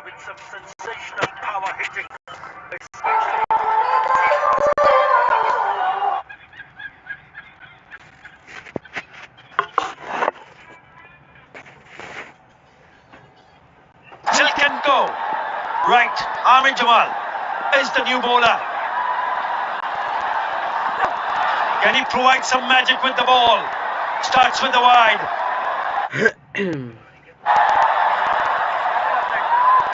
with some sensational power hitting, especially. Still can go. Right, Armin Jamal is the new bowler. Can he provide some magic with the ball? Starts with the wide.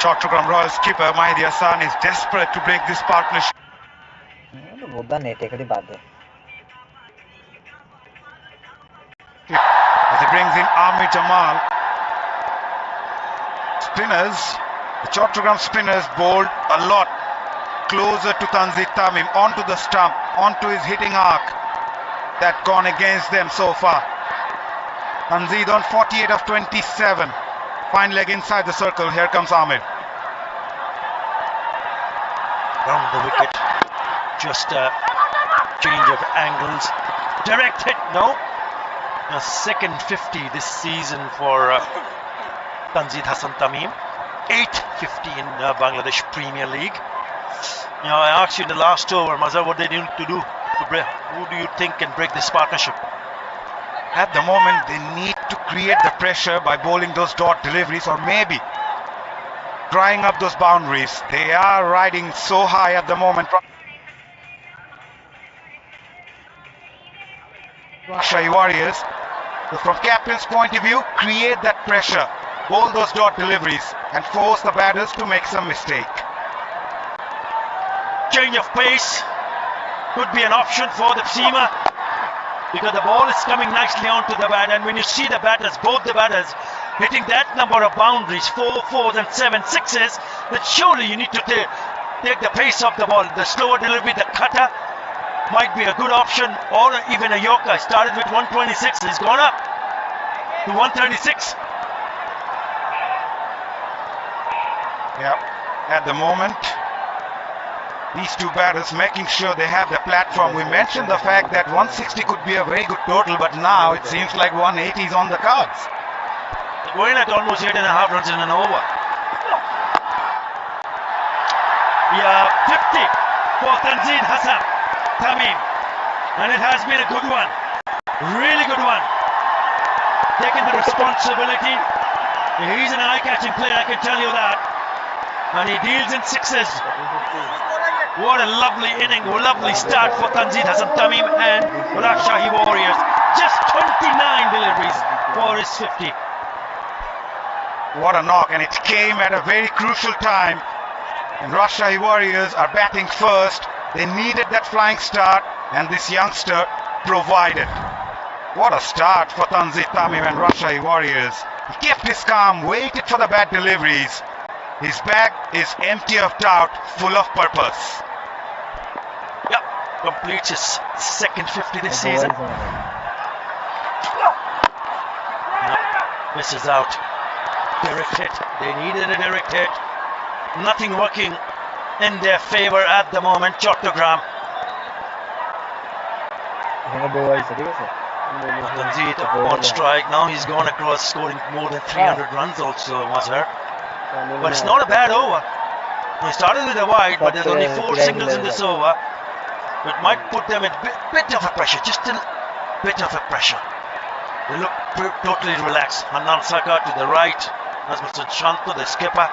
Chottogram Royals keeper Mahdi Hassan is desperate to break this partnership. As he brings in Armin Jamal. Spinners, the Chottogram spinners bowled a lot closer to Tanzit Tamim, onto the stump, onto his hitting arc. That gone against them so far. Tanzit on 48 of 27. Fine leg inside the circle. Here comes Ahmed. Round the wicket. Just a change of angles. Direct hit, no. A second 50 this season for Tanzit Hassan Tamim. 850 in Bangladesh Premier League. You know, I asked you in the last over, Mazhar, what they need to do to break. Who do you think can break this partnership? At the moment, they need to create the pressure by bowling those dot deliveries, or maybe drying up those boundaries. They are riding so high at the moment. Rajshahi Warriors, so from captain's point of view, create that pressure, bowl those dot deliveries and force the batters to make some mistake. Change of pace could be an option for the seamer, because the ball is coming nicely onto the bat, and when you see the batters, both the batters hitting that number of boundaries, 4 4s and 7 6s, then surely you need to take the pace of the ball. The slower delivery, the cutter might be a good option, or even a yorker. Started with 126, he's gone up to 136. Yeah, at the moment, these two batters making sure they have the platform. We mentioned the fact that 160 could be a very good total, but now it seems like 180 is on the cards. They're going at almost 8.5 runs in an over. Yeah, 50 for Tanzit Hassan Tamim, and it has been a good one, really good one. Taking the responsibility. He's an eye-catching player, I can tell you that, and he deals in sixes. What a lovely inning, a lovely start for Tanzit Hassan Tamim and Rajshahi Warriors. Just 29 deliveries for his 50. What a knock, and it came at a very crucial time. And Rajshahi Warriors are batting first. They needed that flying start, and this youngster provided. What a start for Tanzit Tamim and Rajshahi Warriors. He kept his calm, waited for the bad deliveries. His bag is empty of doubt, full of purpose. Yep, completes his second 50 this season. Misses out. Direct hit. They needed a direct hit. Nothing working in their favor at the moment. Chottogram. Tanzit on strike. Now he's gone across, scoring more than 300 runs also, Mazhar. But it's not a bad over. They started with a wide, but there's only 4 singles in this over. It might put them in a bit of a pressure, just a bit of a pressure. They look totally relaxed. Hanan Saka to the right, Nazmuddin Shanto, the skipper.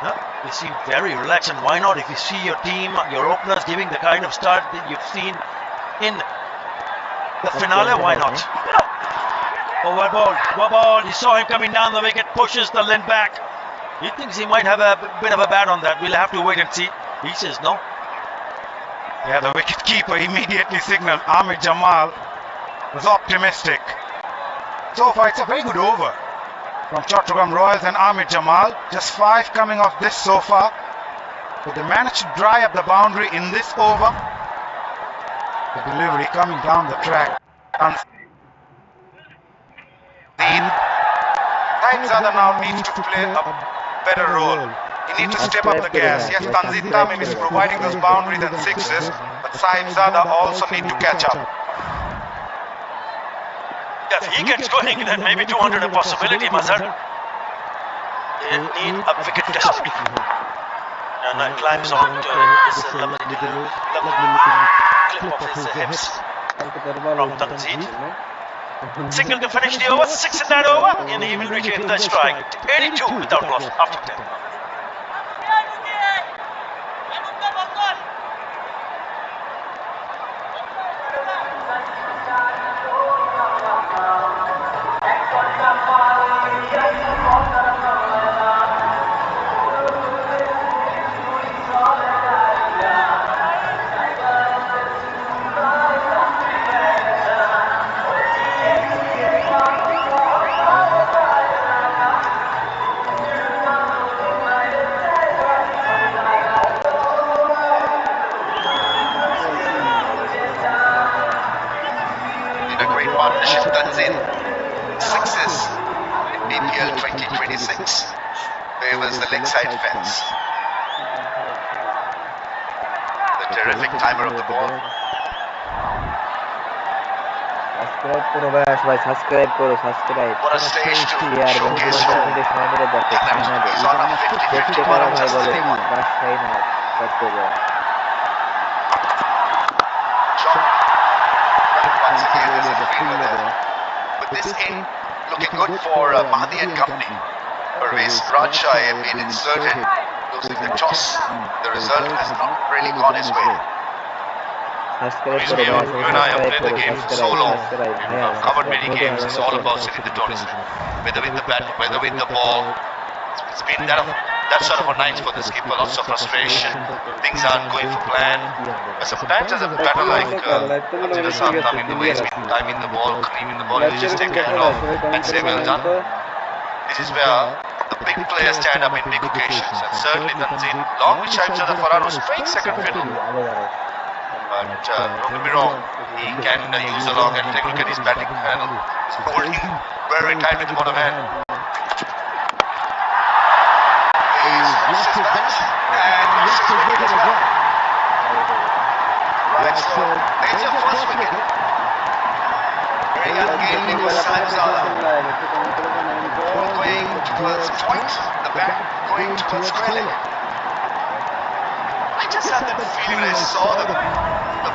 They seem very relaxed, and why not? If you see your team, your openers giving the kind of start that you've seen in the finale, why not? Over ball, he saw him coming down the wicket, pushes the length back. He thinks he might have a bit of a bat on that. We'll have to wait and see. He says no. Yeah, the wicket-keeper immediately signaled. Ahmed Jamal was optimistic. So far, it's a very good over from Chottogram Royals and Ahmed Jamal. Just 5 coming off this so far. But they managed to dry up the boundary in this over. The delivery coming down the track. Zada now needs to play a better role. He needs to step up the gas. Yes, Tanzit Tamim is providing those boundaries and sixes, but Zada also need to catch up. If he gets going, then maybe 200 a possibility, Mazhar. They need a wicket test. And climbs on to this lovely clip of his hips from Tanzit. Single to finish the over, 6 in that over, and he will retain the strike. 82 without loss after 10. Partnership turns in sixes in BPL 2026, favors the leg side fence. The terrific timer of the ball. What a stage to showcase your talent. He's on a 50-50 ball of just the one. Once again, there's a fielder there. But this in looking good for Mahdi and company. Pervez Rajshahi have been inserted, losing the toss. The result has not really gone his way. You and I have played the game so long. I've covered many games. It's all about setting the tone. Whether with the bat, whether with the ball. It's been that sort of a night for the skipper. Lots of frustration. Things aren't going for plan. But sometimes as a batter like Abdul I mean the way he's been timing the ball, cleaning the ball, you just take your hand off and say well done. This is where the big players stand up in big occasions. And certainly Tanzit, long with Shaib Zada Farhan was playing second fiddle. But don't get me wrong, he can use a long and take a look at his batting and his bowling very tight with the bottom hand. He's lost his bat and lost his wicket as well. Right, so there's your first wicket. Very ungainly was Shaib Zada. Ball going towards point, the bat going towards square leg. I just had that feeling when I saw the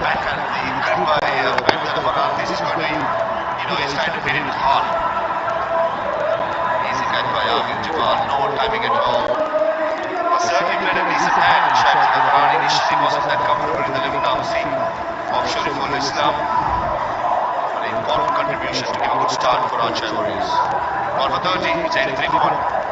back and the grip by Farhan. This is going to be, he's trying to hit it hard. Easy catch by Amir Jawad, no timing at all. But certainly played a decent hand. Shaib Zada Farhan initially wasn't that comfortable in the left arm seam of Shariful Islam. An important contribution to give a good start for Rajshahi Warriors. Ball for 30, it's 83 for 1.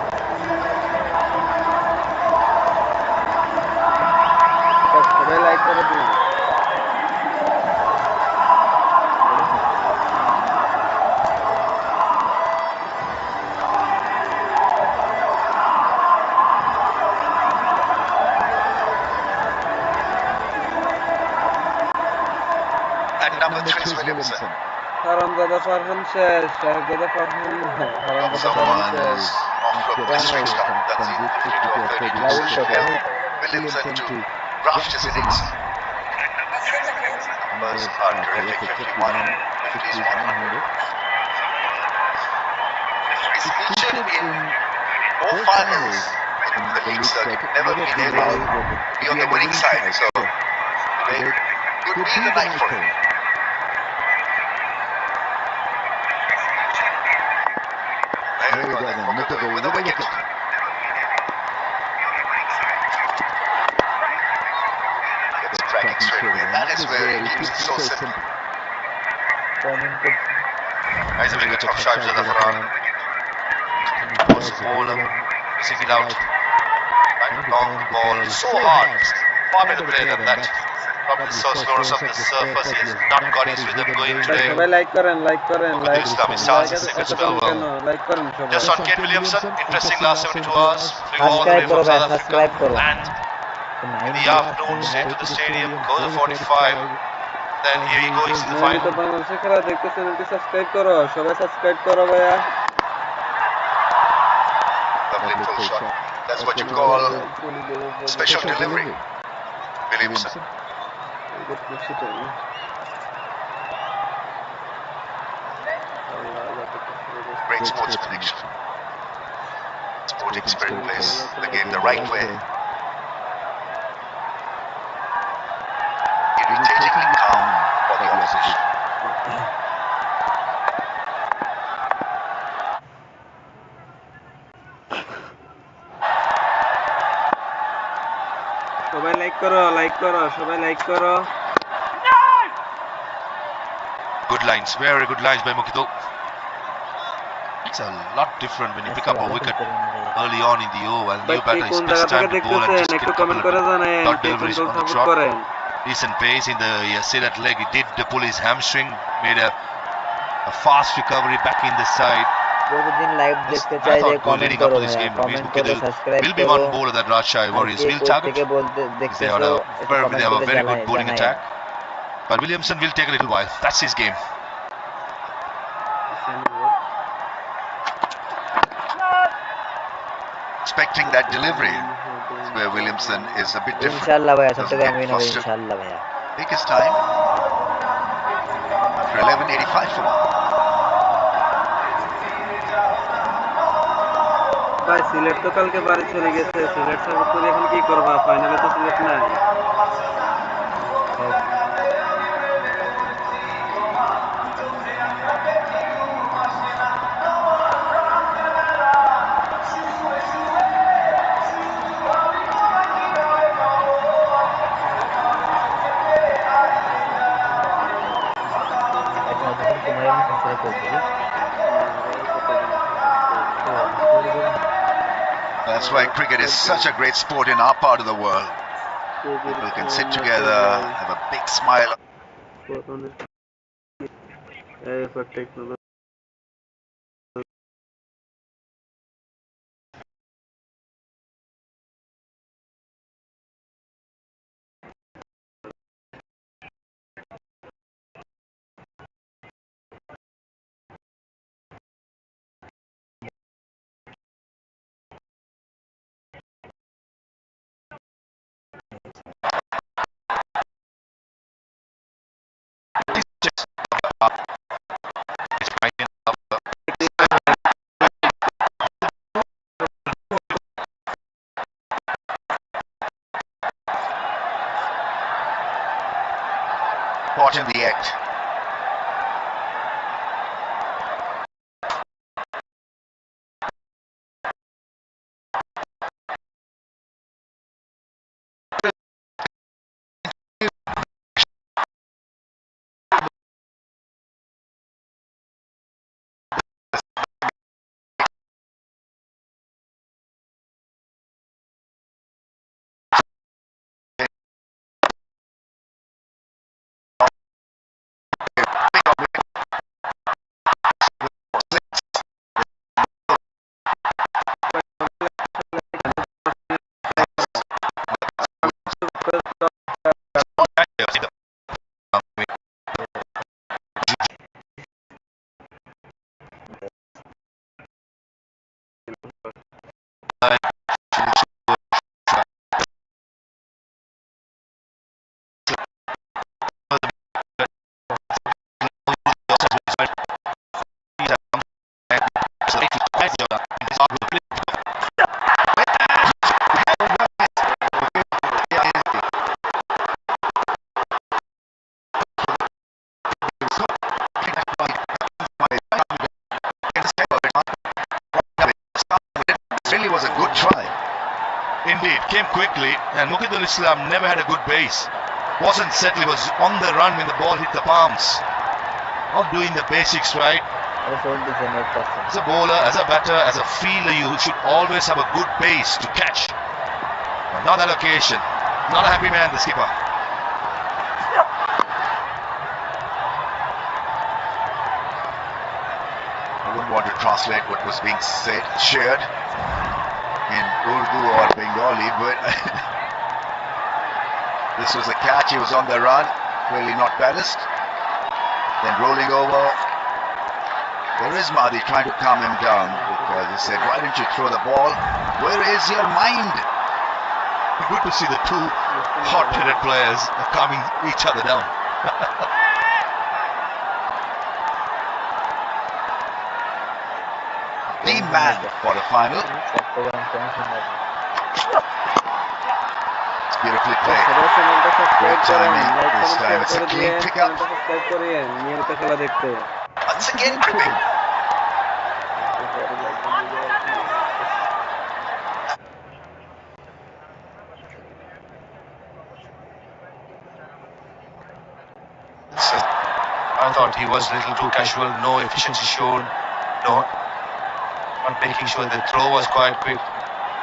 Number 3 is Williamson. Haramzada Farhan says, Shahzada Farhan. Haramzada Farhan is off to a blistering start. That's it, 52 of 32. Williamson to graft his innings. Numbers are terrific, 51, 50 is 100. He's featured in more finals in the league circuit, never been able to be on the winning side. So today could be the night for him. With a wicket. Gets tracking straight away. That is where he keeps it so simple. Nice wicket from Shaib Zada Farhan. Post bowler, missing it out. Right long ball, so hard. Far better play than that. Probably so slowness of the surface. He has not got his rhythm going today. Islam starts his second spell well. Just on Kate Williamson, interesting last 72 hours. Flew all the way from South Africa and in the afternoon straight to the stadium, goes to 45. Then here he goes in the final. Lovely full shot. That's what you call special delivery. Williamson. Great sports connection. Sporting spirit plays the game the right way. Irritatingly calm for the opposition. সবাই like করো সবাই like করো Good lines, very good lines by Mokito. It's a lot different when you pick up a wicket early on in the over and new batter is best time to bowl and just get a couple of dot deliveries on the trot. Decent pace in the see that leg. He did pull his hamstring, made a fast recovery back in the side. প্রতিদিন live দেখতে I চাইলে thought comment leading up করো to this ভাইয়া game, comment Mokito করে subscribe will be করো one bowler that Rajshahi Warriors will K target. থেকে বলতে They দেখতেছো have একটু কমেন্ট a করে very good bowling জানাই attack. But Williamson will take a little while. That's his game. Expecting that delivery where Williamson is a bit different. ইনশাআল্লাহ ভাইয়া Doesn't Chittagong get win হবে flustered. ইনশাআল্লাহ ভাইয়া Take his time. After 11:85 for one. ভাই সিলেট তো কালকে বাড়ি চলে গেছে সিলেট সাপোর্ট করে এখন কি করবা ফাইনালে তো সিলেট নাই এখন যখন তোমার আমি সাবস্ক্রাইব করছি That's why cricket is such a great sport in our part of the world. People can sit together, have a big smile. Caught in the act. Really was a good try. Indeed, came quickly, and Mukhidul Islam never had a good base. Wasn't settled, he was on the run when the ball hit the palms. Not doing the basics right. As a bowler, as a batter, as a fielder, you should always have a good base to catch. But not that occasion. Not a happy man, the skipper. I wouldn't want to translate what was being said, shared in Urdu or Bengali, but this was a catch. He was on the run, clearly not balanced. Then rolling over. There is Mahdi trying to calm him down because he said, why didn't you throw the ball? Where is your mind? Good to see the two hot-headed players calming each other down. Team man quarter-final. Chittagong commission Beautifully played. সবাই চ্যানেলটা subscribe Good করেন, timing. Like This comment time share it's a করে clean দিয়ে pick up. চ্যানেলটা subscribe করিয়েন নিয়মিত খেলা দেখতে। Once again tripping. So, I thought he was a little too casual, no efficiency shown, no, not making sure the throw was quite quick.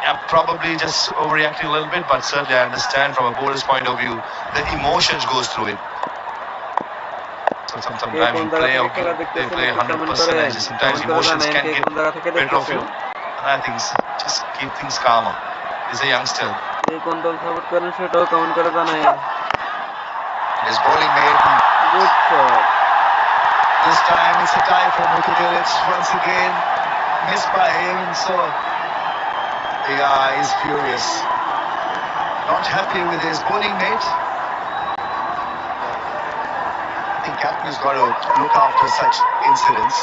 Yeah, probably just overreacting a little bit, but certainly I understand from a bowler's point of view, the emotions goes through it. So sometimes you play out, they play 100% and sometimes emotions can get better of you. And I think just keep things calmer. He's a youngster. এই কোন দল support করেন সেটাও comment করে জানাবেন। His bowling made. Good shot. This time it's a tie for Mukhic. Once again, missed by him. So the guy is furious. Not happy with his bowling mate. I think captain's got to look after such incidents.